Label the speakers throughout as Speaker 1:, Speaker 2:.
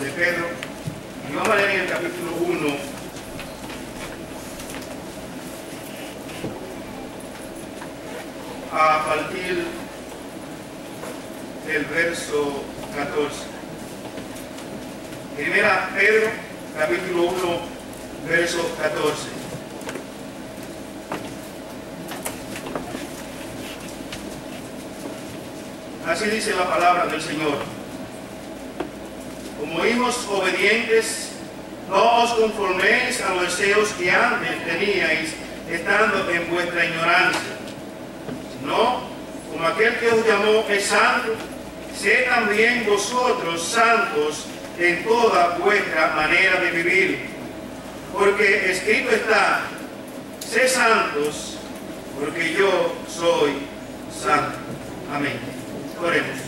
Speaker 1: de Pedro. Y vamos a leer en el capítulo 1, a partir del verso 14. Primera Pedro, capítulo 1, verso 14. Así dice la palabra del Señor. Como hijos obedientes, no os conforméis a los deseos que antes teníais, estando en vuestra ignorancia, sino, como aquel que os llamó es santo, sed también vosotros santos en toda vuestra manera de vivir. Porque escrito está, sed santos, porque yo soy santo. Amén. Oremos.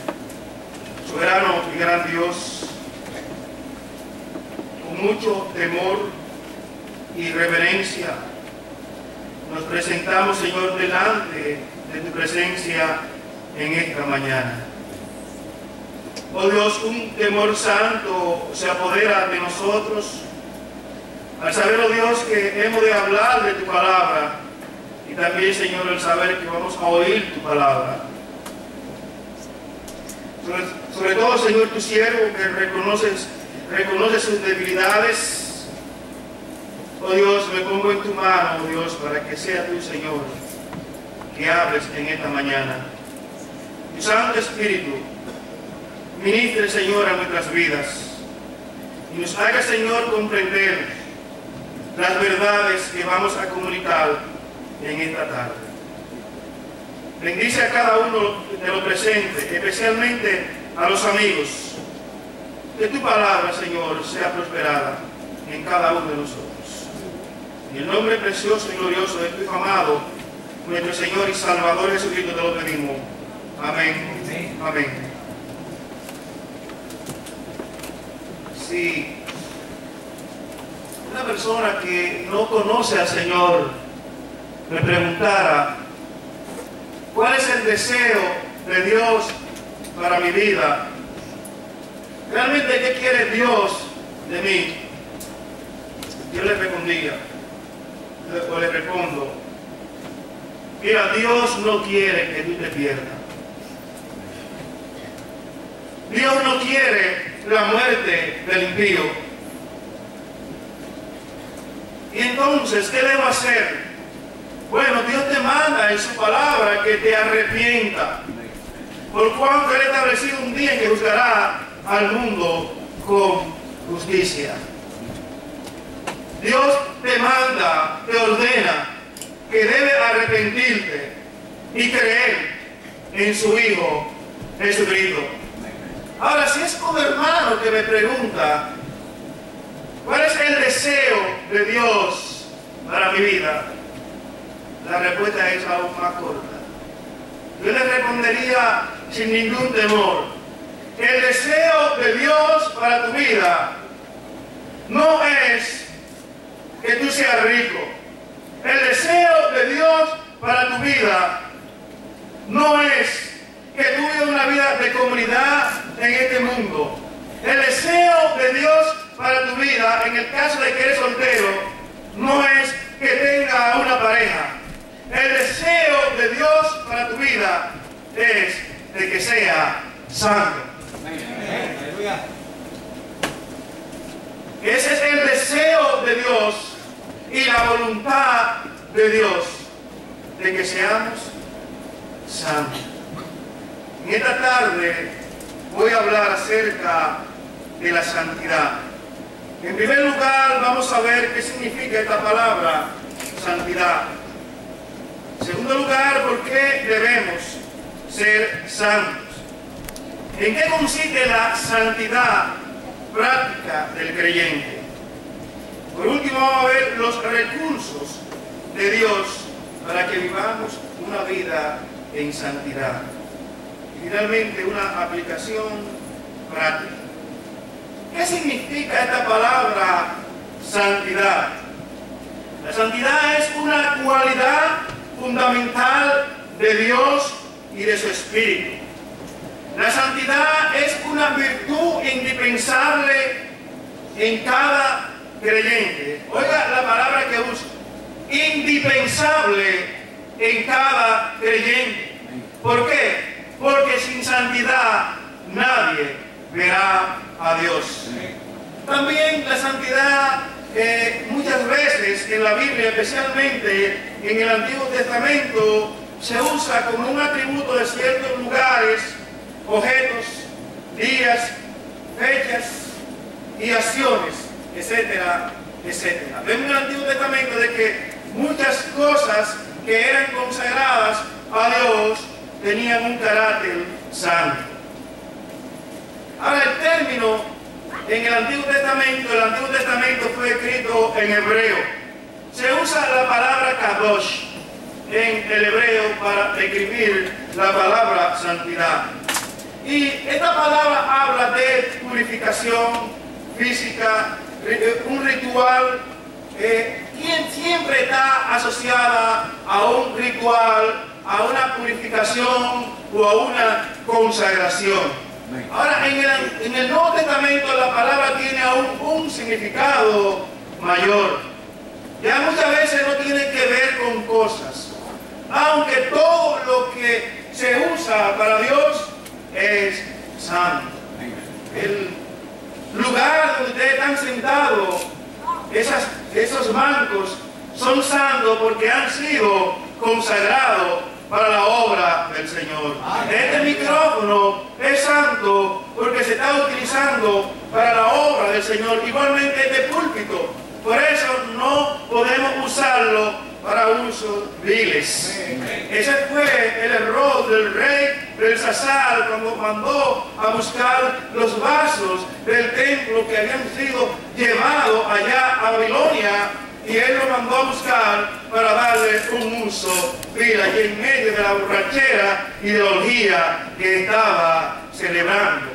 Speaker 1: Soberano y gran Dios, con mucho temor y reverencia, nos presentamos, Señor, delante de tu presencia en esta mañana. Oh Dios, un temor santo se apodera de nosotros al saber, oh Dios, que hemos de hablar de tu palabra, y también, Señor, al saber que vamos a oír tu palabra. Sobre todo, Señor, tu siervo que reconoce sus debilidades. Oh Dios, me pongo en tu mano, oh Dios, para que sea tú, Señor, que hables en esta mañana. Tu Santo Espíritu ministre, Señor, a nuestras vidas y nos haga, Señor, comprender las verdades que vamos a comunicar en esta tarde. Bendice a cada uno de los presentes, especialmente a los amigos. Que tu palabra, Señor, sea prosperada en cada uno de nosotros. En el nombre precioso y glorioso de tu Hijo amado, nuestro Señor y Salvador Jesucristo, te lo pedimos. Amén. Amén. Si una persona que no conoce al Señor me preguntara ¿cuál es el deseo de Dios para mi vida? ¿Realmente qué quiere Dios de mí? Yo le respondo, mira, Dios no quiere que tú te pierdas. Dios no quiere la muerte del impío. Y entonces, ¿qué debo hacer? Bueno, Dios te manda en su palabra que te arrepienta, por cuanto Él ha establecido un día en que juzgará al mundo con justicia. Dios te manda, te ordena que debes arrepentirte y creer en su Hijo Jesucristo. Ahora, si es un hermano que me pregunta ¿cuál es el deseo de Dios para mi vida?, la respuesta es aún más corta. Yo le respondería sin ningún temor: el deseo de Dios para tu vida no es que tú seas rico. El deseo de Dios para tu vida no es que tú vivas una vida de comunidad en este mundo. El deseo de Dios para tu vida, en el caso de que eres soltero, no es que tenga una pareja. El deseo de Dios para tu vida es de que sea santo. Ese es el deseo de Dios y la voluntad de Dios, de que seamos santos. En esta tarde voy a hablar acerca de la santidad. En primer lugar, vamos a ver qué significa esta palabra, santidad. En segundo lugar, ¿por qué debemos ser santos? ¿En qué consiste la santidad práctica del creyente? Por último, vamos a ver los recursos de Dios para que vivamos una vida en santidad. Y finalmente, una aplicación práctica. ¿Qué significa esta palabra santidad? La santidad es una cualidad fundamental de Dios y de su Espíritu. La santidad es una una virtud indispensable en cada creyente. Oiga la palabra que uso, indispensable en cada creyente. ¿Por qué? Porque sin santidad nadie verá a Dios. También la santidad muchas veces en la Biblia, especialmente en el Antiguo Testamento, se usa como un atributo de ciertos lugares, objetos, días, fechas y acciones, etcétera, etcétera. Vemos en el Antiguo Testamento de que muchas cosas que eran consagradas a Dios tenían un carácter santo. Ahora, el término en el Antiguo Testamento fue escrito en hebreo. Se usa la palabra kadosh en el hebreo para describir la palabra santidad. Y esta palabra habla de purificación física, un ritual, quien siempre está asociada a un ritual, a una purificación o a una consagración. Ahora, en el Nuevo Testamento la palabra tiene aún un significado mayor. Ya muchas veces no tiene que ver con cosas, aunque todo lo que se usa para Dios es santo. El lugar donde ustedes están sentados, esos bancos son santos porque han sido consagrados para la obra del Señor. Este micrófono es santo porque se está utilizando para la obra del Señor. Igualmente este púlpito, por eso no podemos usarlo para usos viles. Ese fue el error del rey Belsasar cuando mandó a buscar los vasos del templo que habían sido llevados allá a Babilonia, y él lo mandó a buscar para darle un uso vil allí en medio de la borrachera y de la orgía que estaba celebrando.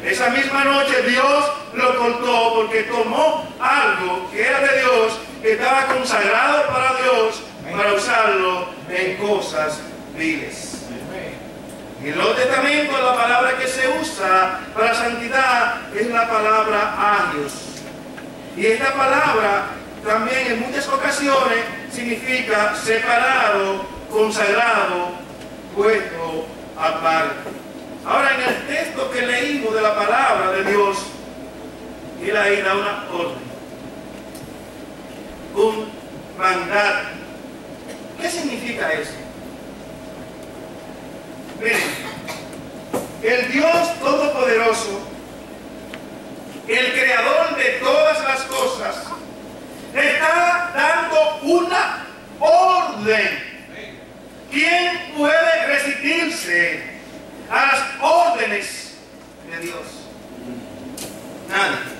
Speaker 1: Esa misma noche Dios lo cortó porque tomó algo que era de Dios, que estaba consagrado para Dios, para usarlo en cosas viles. En el Nuevo Testamento la palabra que se usa para santidad es la palabra agios. Y esta palabra también en muchas ocasiones significa separado, consagrado, puesto aparte. Ahora, en el texto que leímos de la palabra de Dios, él ahí da una orden, un mandato. ¿Qué significa eso? Miren, el Dios Todopoderoso, el Creador de todas las cosas, está dando una orden. ¿Quién puede resistirse a las órdenes de Dios? Nadie.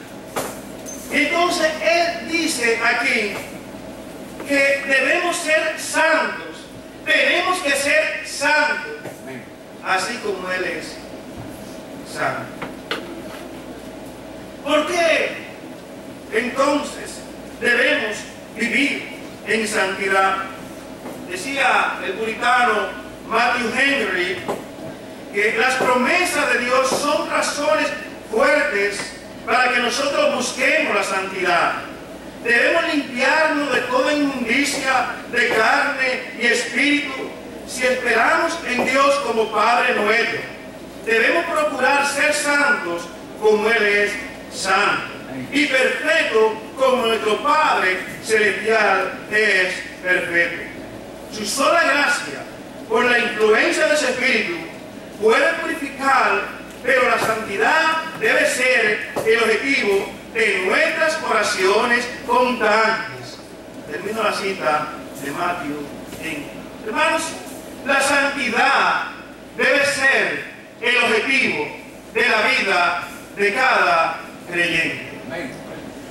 Speaker 1: Entonces Él dice aquí que debemos ser santos. Tenemos que ser santos, así como Él es santo. ¿Por qué entonces debemos vivir en santidad? Decía el puritano Matthew Henry que las promesas de Dios son razones fuertes para que nosotros busquemos la santidad. Debemos limpiarnos de toda inmundicia de carne y espíritu si esperamos en Dios como Padre nuestro. Debemos procurar ser santos como Él es santo, y perfecto como nuestro Padre celestial es perfecto. Su sola gracia, por la influencia de ese Espíritu, puede purificar, pero la santidad debe ser el objetivo de nuestras oraciones constantes. Termino la cita de Matthew Henry. Hermanos, la santidad debe ser el objetivo de la vida de cada creyente.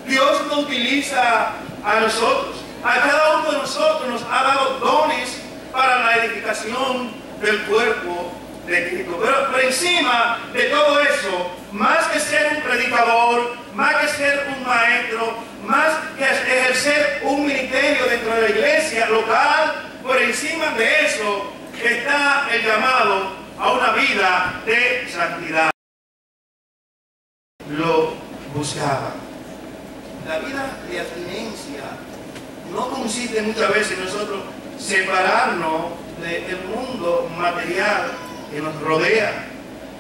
Speaker 1: Dios nos utiliza a nosotros, a cada uno de nosotros nos ha dado dones para la edificación del cuerpo de Cristo. Pero por encima de todo eso, más que ser un predicador, más que ser un maestro, más que ejercer un ministerio dentro de la iglesia local, por encima de eso está el llamado a una vida de santidad. lo buscaban. La vida de abstinencia no consiste muchas veces en nosotros separarnos del mundo material que nos rodea.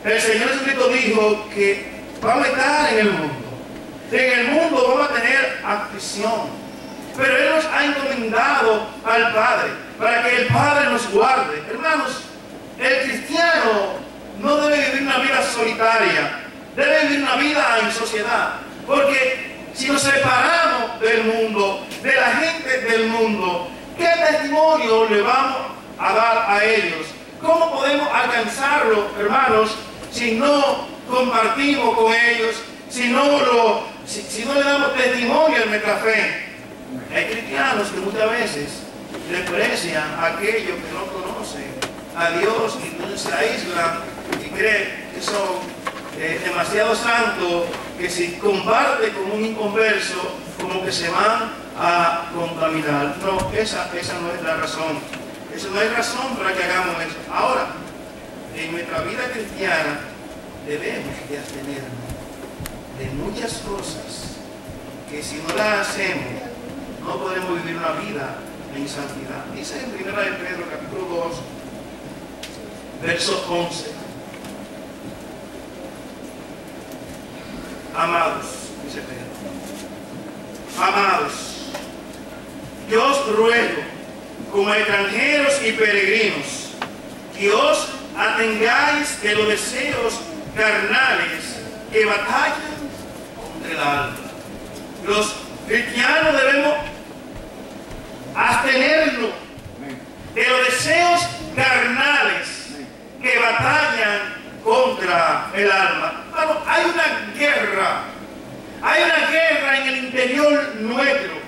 Speaker 1: El Señor Jesucristo dijo que vamos a estar en el mundo. En el mundo vamos a tener aflicción. Pero Él nos ha encomendado al Padre para que el Padre nos guarde. Hermanos, el cristiano no debe vivir una vida solitaria, debe vivir una vida en sociedad. Porque si nos separamos del mundo, de la gente del mundo, ¿qué testimonio le vamos a dar a ellos? ¿Cómo podemos alcanzarlo, hermanos, si no compartimos con ellos, si no le damos testimonio de nuestra fe? Hay cristianos que muchas veces desprecian a aquellos que no conocen a Dios y entonces se aíslan y creen que son demasiado santos, que si comparte con un inconverso, como que se van a contaminar. No, esa no es la razón. Esa no es razón para que hagamos eso. Ahora, en nuestra vida cristiana debemos de abstenernos de muchas cosas que si no las hacemos no podemos vivir una vida en santidad. Dice en 1 de Pedro capítulo 2 verso 11: amados, dice Pedro, amados, yo os ruego como extranjeros y peregrinos que os atengáis de los deseos carnales que batallan contra el alma. Los cristianos debemos abstenernos de los deseos carnales que batallan contra el alma. Bueno, hay una guerra en el interior nuestro.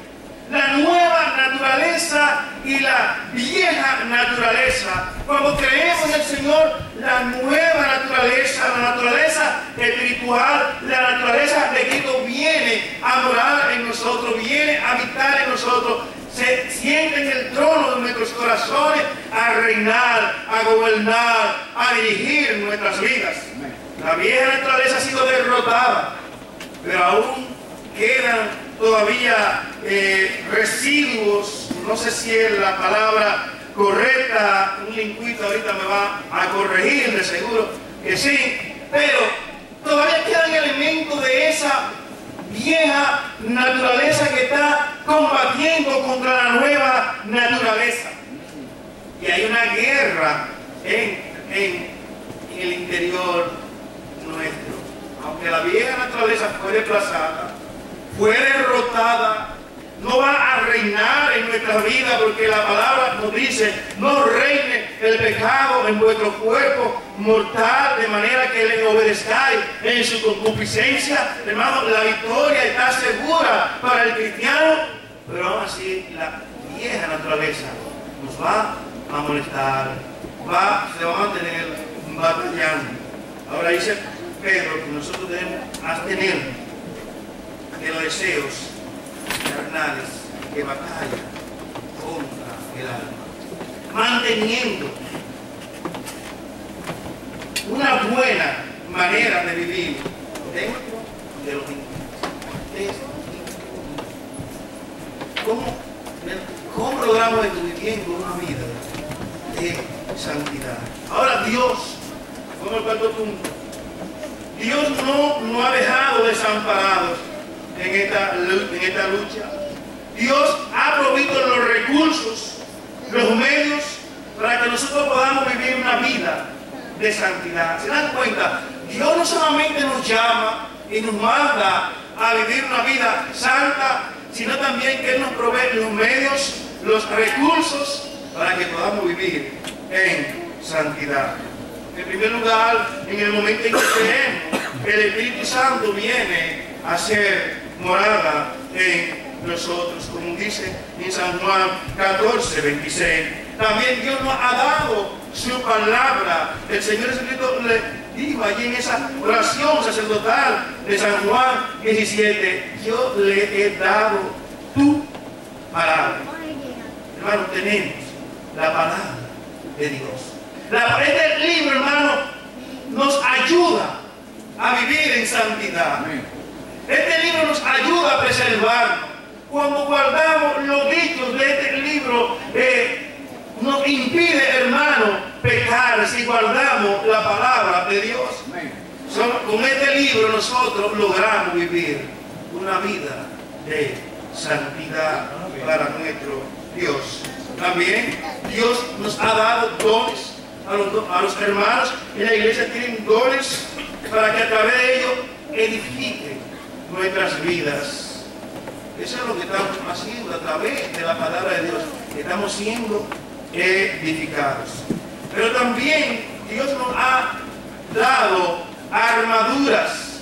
Speaker 1: La nueva naturaleza y la vieja naturaleza. Cuando creemos en el Señor, la nueva naturaleza, la naturaleza espiritual, la naturaleza de Cristo viene a morar en nosotros, viene a habitar en nosotros, se siente en el trono de nuestros corazones a reinar, a gobernar, a dirigir nuestras vidas. La vieja naturaleza ha sido derrotada, pero aún quedan todavía residuos, no sé si es la palabra correcta, un lingüista ahorita me va a corregir, de seguro que sí, pero todavía quedan elementos de esa vieja naturaleza que está combatiendo contra la nueva naturaleza. Y hay una guerra en el interior nuestro. Aunque la vieja naturaleza fue desplazada, fue derrotada, no va a reinar en nuestra vida, porque la palabra nos dice: no reine el pecado en vuestro cuerpo mortal, de manera que le obedezcáis en su concupiscencia. Hermano, la victoria está segura para el cristiano, pero aún así la vieja naturaleza nos va a molestar, se va a mantener batallando. Ahora dice Pedro que nosotros debemos abstenernos de los deseos carnales que batallan contra el alma, manteniendo una buena manera de vivir dentro de los intereses. ¿Cómo logramos esto? Viviendo una vida de santidad. Ahora Dios, como el cuarto punto, Dios no nos ha dejado desamparados en esta lucha. Dios ha provisto los recursos, los medios para que nosotros podamos vivir una vida de santidad. ¿Se dan cuenta? Dios no solamente nos llama y nos manda a vivir una vida santa, sino también que Él nos provee los medios, los recursos para que podamos vivir en santidad. En primer lugar, en el momento en que creemos, el Espíritu Santo viene a ser morada en nosotros, como dice en San Juan 14, 26. También Dios nos ha dado su palabra. El Señor Jesucristo le dijo allí en esa oración sacerdotal de San Juan 17: yo le he dado tu palabra. Hermano, tenemos la palabra de Dios. Este libro, hermano, nos ayuda a vivir en santidad. Este libro nos ayuda a preservarnos. Cuando guardamos los dichos de este libro, nos impide, hermano, pecar si guardamos la palabra de Dios. Con este libro nosotros logramos vivir una vida de santidad para nuestro Dios. También Dios nos ha dado dones a los hermanos en la iglesia. Tienen dones para que a través de ellos edifiquen nuestras vidas. Eso es lo que estamos haciendo a través de la palabra de Dios. Estamos siendo edificados. Pero también Dios nos ha dado armaduras,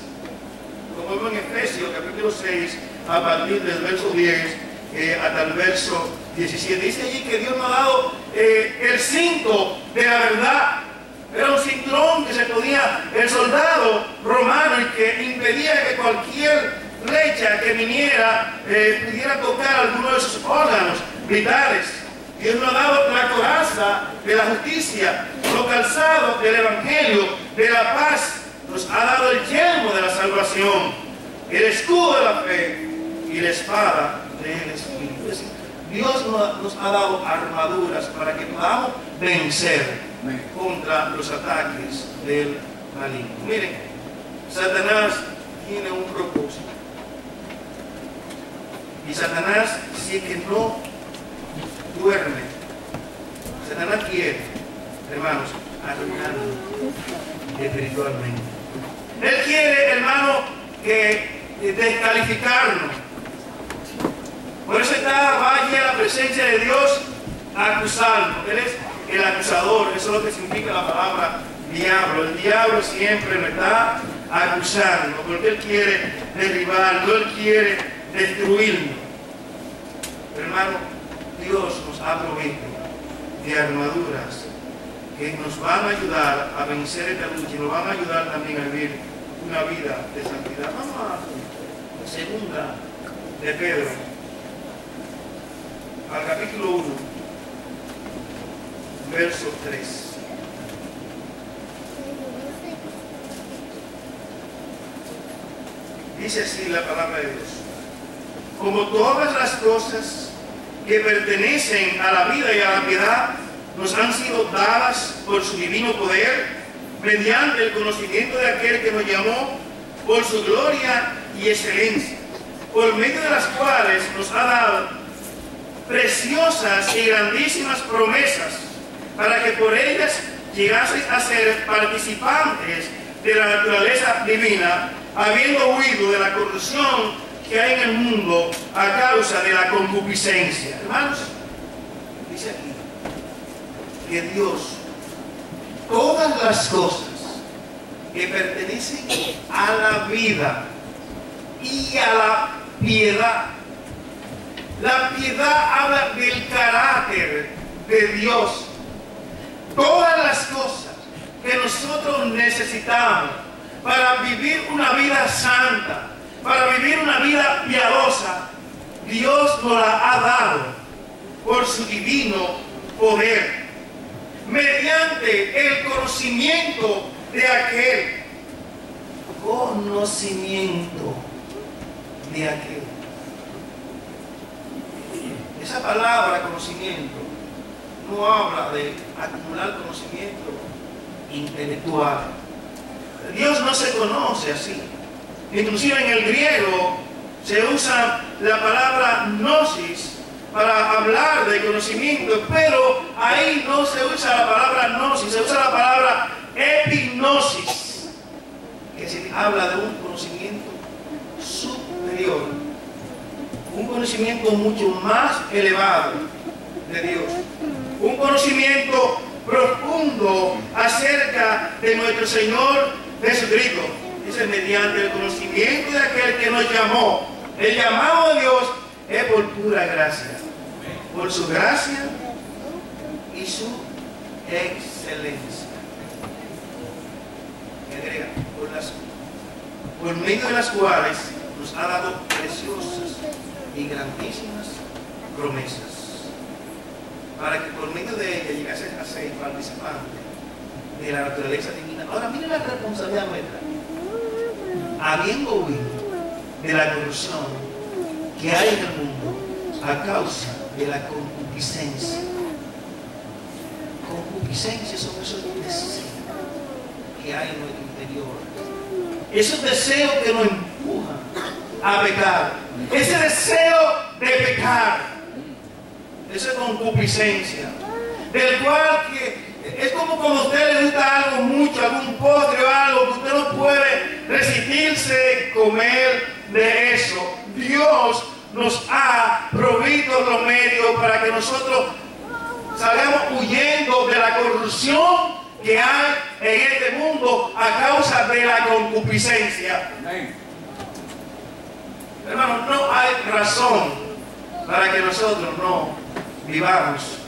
Speaker 1: como vemos en Efesios capítulo 6, a partir del verso 10 hasta el verso 17. Dice allí que Dios nos ha dado el cinto de la verdad. Era un cinturón que se ponía el soldado romano y que impedía que cualquier flecha que viniera pudiera tocar alguno de sus órganos vitales. Dios nos ha dado la coraza de la justicia, los calzados del evangelio, de la paz. Nos ha dado el yelmo de la salvación, el escudo de la fe y la espada del Espíritu. Es decir, Dios nos ha dado armaduras para que podamos vencer contra los ataques del maligno. Miren, Satanás tiene un propósito. Y Satanás, si es que no duerme, Satanás quiere, hermanos, arruinarnos espiritualmente. Él quiere, hermano, que descalificarnos. Por eso va allí a la presencia de Dios a acusarnos. Él es el acusador. Eso es lo que significa la palabra diablo. El diablo siempre me está acusando porque él quiere derribarnos, él quiere destruirnos. Pero, hermano, Dios nos ha provisto de armaduras que nos van a ayudar a vencer esta lucha y nos van a ayudar también a vivir una vida de santidad. Vamos a segunda de Pedro, al capítulo 1, verso 3. Dice así la palabra de Dios: como todas las cosas que pertenecen a la vida y a la piedad nos han sido dadas por su divino poder, mediante el conocimiento de aquel que nos llamó por su gloria y excelencia, por medio de las cuales nos ha dado preciosas y grandísimas promesas, para que por ellas llegaseis a ser participantes de la naturaleza divina, habiendo huido de la corrupción que hay en el mundo a causa de la concupiscencia. Hermanos, dice aquí que Dios, todas las cosas que pertenecen a la vida y a la piedad. La piedad habla del carácter de Dios. Todas las cosas que nosotros necesitamos para vivir una vida santa, para vivir una vida piadosa, Dios nos la ha dado por su divino poder, mediante el conocimiento de aquel. Conocimiento de aquel. Esa palabra conocimiento no habla de acumular conocimiento intelectual. Dios no se conoce así. Inclusive en el griego se usa la palabra gnosis para hablar de conocimiento, pero ahí no se usa la palabra gnosis, se usa la palabra epignosis, que se habla de un conocimiento superior, un conocimiento mucho más elevado de Dios, un conocimiento profundo acerca de nuestro Señor Jesucristo. Dice, mediante el conocimiento de aquel que nos llamó. El llamado de Dios es por pura gracia, por su gracia y su excelencia. Y agrega, por medio de las cuales nos ha dado preciosas y grandísimas promesas, para que por medio de ella llegase a ser participante de la naturaleza divina. Ahora miren la responsabilidad nuestra. habiendo huido de la corrupción que hay en el mundo a causa de la concupiscencia. Concupiscencia son esos deseos que hay en nuestro interior. Esos deseos que nos empujan a pecar. Ese deseo de pecar. Esa concupiscencia. Del cual que es como cuando a usted le gusta algo mucho, algún postre o algo, que usted no puede resistirse comer de eso. Dios nos ha provisto los medios para que nosotros salgamos huyendo de la corrupción que hay en este mundo a causa de la concupiscencia. Hermanos, no hay razón para que nosotros no vivamos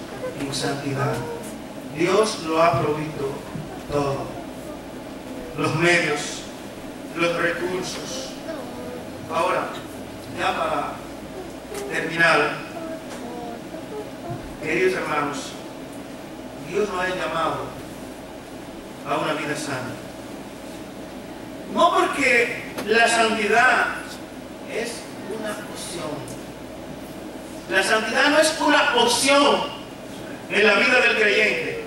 Speaker 1: en santidad. Dios lo ha provisto todo. Los medios, los recursos. Ahora, ya para terminar, queridos hermanos, Dios nos ha llamado a una vida sana. No porque la santidad es una opción. La santidad no es una opción en la vida del creyente.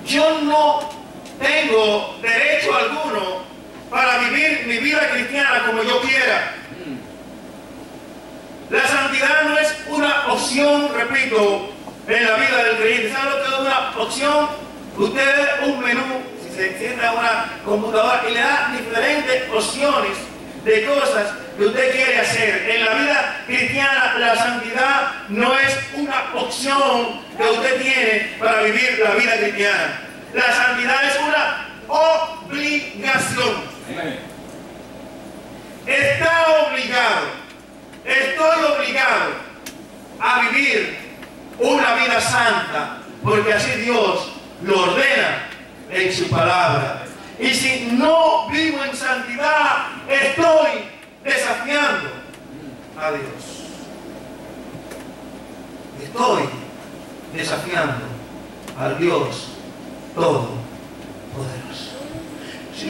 Speaker 1: Yo no tengo derecho alguno para vivir mi vida cristiana como yo quiera. La santidad no es una opción, repito, en la vida del creyente. ¿Sabe lo que es una opción? Usted ve un menú, si se sienta a una computadora y le da diferentes opciones de cosas que usted quiere hacer. En la vida cristiana, la santidad no es una opción que usted tiene para vivir la vida cristiana. La santidad es una obligación. Está obligado, estoy obligado a vivir una vida santa, porque así Dios lo ordena en su palabra. Y si no vivo en santidad, estoy desafiando a Dios. Estoy desafiando al Dios Todopoderoso. Si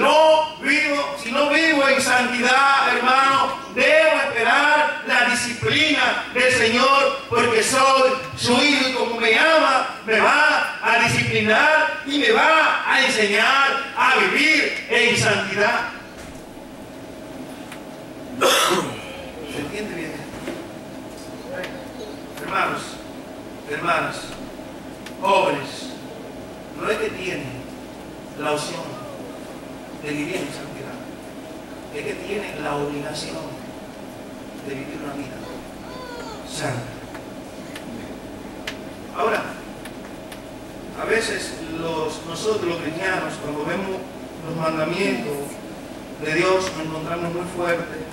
Speaker 1: no vivo en santidad, hermano, debo esperar la disciplina del Señor, porque soy su hijo y como me ama, me va a disciplinar y me va a enseñar a vivir en santidad. ¿Se entiende bien? Hermanos, hermanas, jóvenes, no es que tienen la opción de vivir en santidad, es que tienen la obligación de vivir una vida santa. Ahora, a veces nosotros los cristianos, cuando vemos los mandamientos de Dios, nos encontramos muy fuertes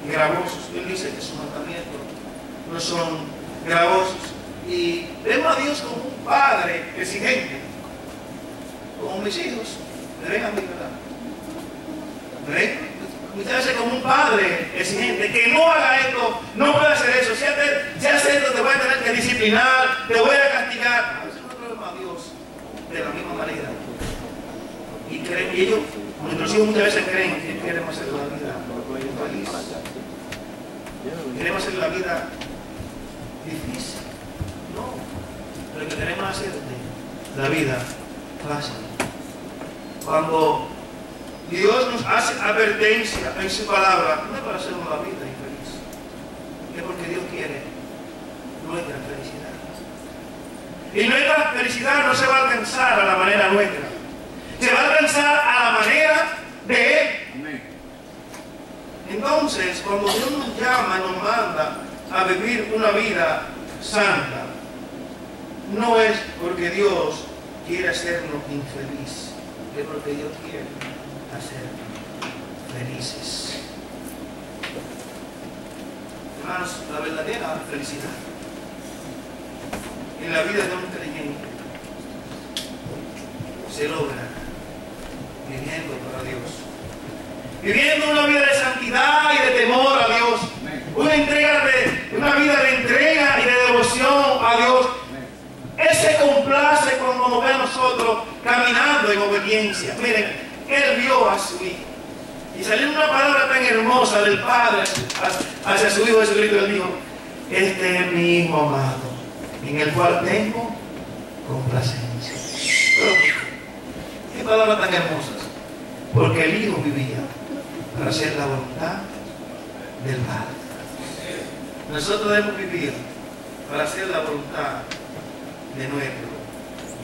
Speaker 1: y gravosos. Él dice que sus mandamientos no son gravosos. Y vemos a Dios como un padre exigente. Como mis hijos deben a mi verdad. Usted hace como un padre exigente, que no haga esto, no puede hacer eso. Si hace esto, te voy a tener que disciplinar, te voy a castigar. A veces nosotros vemos a Dios de la misma manera. Y ellos, nuestros hijos muchas veces creen que queremos hacer la vida feliz. Queremos hacer la vida difícil. No. Lo que queremos hacer es la vida fácil. Cuando Dios nos hace advertencia en su palabra, no es para hacernos la vida infeliz, es porque Dios quiere nuestra felicidad. Y nuestra felicidad no se va a alcanzar a la manera nuestra, se va a alcanzar a la manera de Él. Entonces, cuando Dios nos llama y nos manda a vivir una vida santa, no es porque Dios quiere hacernos infelices, es porque Dios quiere hacer felices. Hermanos, la verdadera felicidad en la vida de un creyente se logra viviendo para Dios, viviendo una vida de santidad y de temor a Dios, una vida de entrega y de devoción a Dios. Él se complace cuando nos ve a nosotros caminando en obediencia. Miren, Él vio a su hijo Y salió una palabra tan hermosa del Padre hacia su Hijo Jesucristo. Él dijo: este es mi Hijo amado, en el cual tengo complacencia. Pero, qué palabras tan hermosas. Porque el Hijo vivía para hacer la voluntad del Padre. Nosotros debemos vivir para hacer la voluntad de nuestro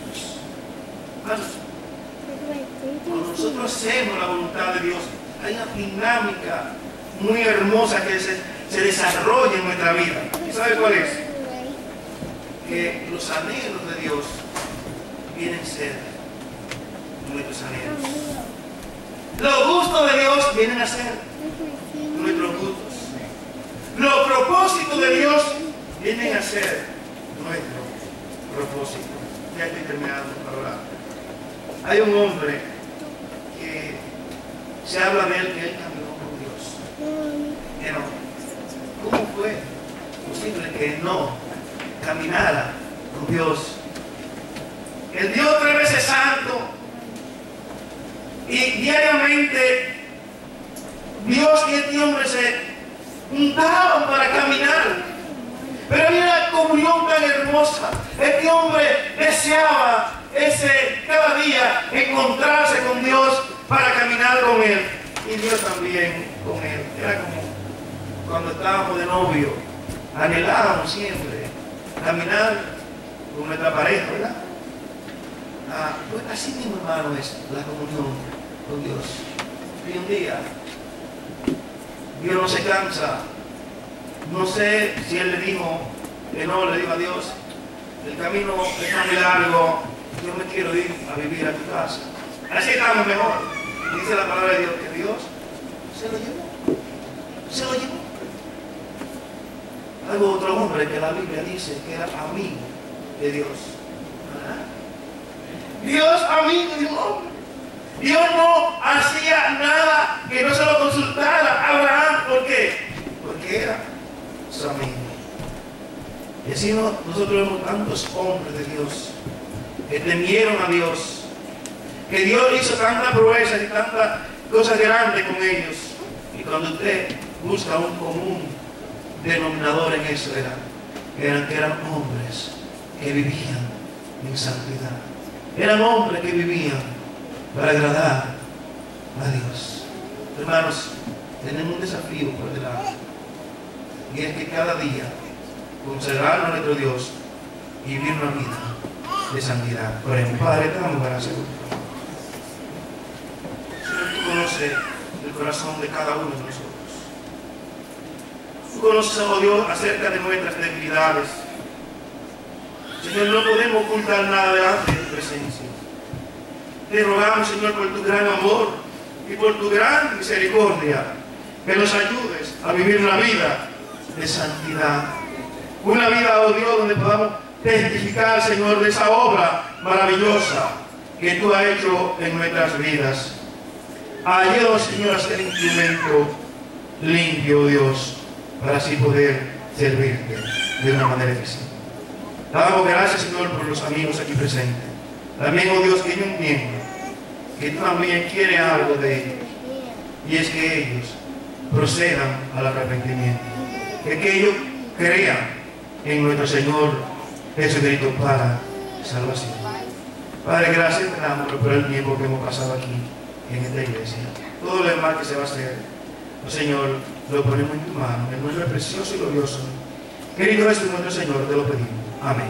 Speaker 1: Dios. Cuando nosotros hacemos la voluntad de Dios, hay una dinámica muy hermosa que se desarrolla en nuestra vida. ¿Y sabe cuál es? Que los anhelos de Dios vienen a ser nuestros anhelos. Los gustos de Dios vienen a ser nuestros gustos. Los propósitos de Dios vienen a ser nuestro propósito. Ya estoy terminando para hablar. Hay un hombre que se habla de él, que él caminó con Dios. Pero, ¿cómo fue posible que no caminara con Dios? El Dios 3 veces santo, y diariamente Dios y este hombre se juntaban para caminar. Pero había una comunión tan hermosa. Este hombre deseaba cada día encontrarse con Dios para caminar con Él. Y Dios también con Él. Era como cuando estábamos de novio. Anhelábamos siempre caminar con nuestra pareja, ¿verdad? Pues así mismo, hermano, es la comunión con Dios. Y un día Dios no se cansa. No sé si Él le dijo que no, le dijo a Dios: el camino es muy largo, yo me quiero ir a vivir a tu casa. Así estamos mejor. Dice la palabra de Dios que Dios se lo llevó. Se lo llevó. Hay otro hombre que la Biblia dice que era amigo de Dios. Dios amigo de un hombre. Dios no hacía nada que no se lo consultara a Abraham. ¿Por qué? Porque era su amigo. Y así nosotros vemos tantos hombres de Dios que temieron a Dios, que Dios hizo tantas proezas y tantas cosas grandes con ellos. Y cuando usted busca un común denominador en eso, eran hombres que vivían en santidad. Eran hombres que vivían para agradar a Dios. Hermanos, tenemos un desafío por delante, y es que cada día consagrarnos a nuestro Dios y vivir una vida de santidad. Oremos. Padre, te damos gracias. Señor, tú conoces el corazón de cada uno de nosotros. Tú conoces, oh Dios, acerca de nuestras debilidades. Señor, no podemos ocultar nada delante de tu presencia. Te rogamos, Señor, por tu gran amor y por tu gran misericordia, que nos ayudes a vivir una vida de santidad. Una vida, oh Dios, donde podamos testificar, Señor, de esa obra maravillosa que tú has hecho en nuestras vidas. Ayúdanos, Señor, a ser instrumento limpio, Dios, para así poder servirte de una manera eficiente. Damos gracias, Señor, por los amigos aquí presentes. También, oh Dios, que ellos entiendan que tú también quieres algo de ellos, y es que ellos procedan al arrepentimiento, que ellos crean en nuestro Señor Jesucristo para salvación. Padre, gracias te damos por el tiempo que hemos pasado aquí en esta iglesia. Todo lo demás que se va a hacer, oh Señor, lo ponemos en tu mano, en el nombre precioso y glorioso. Querido Jesús, nuestro Señor, te lo pedimos. Amén.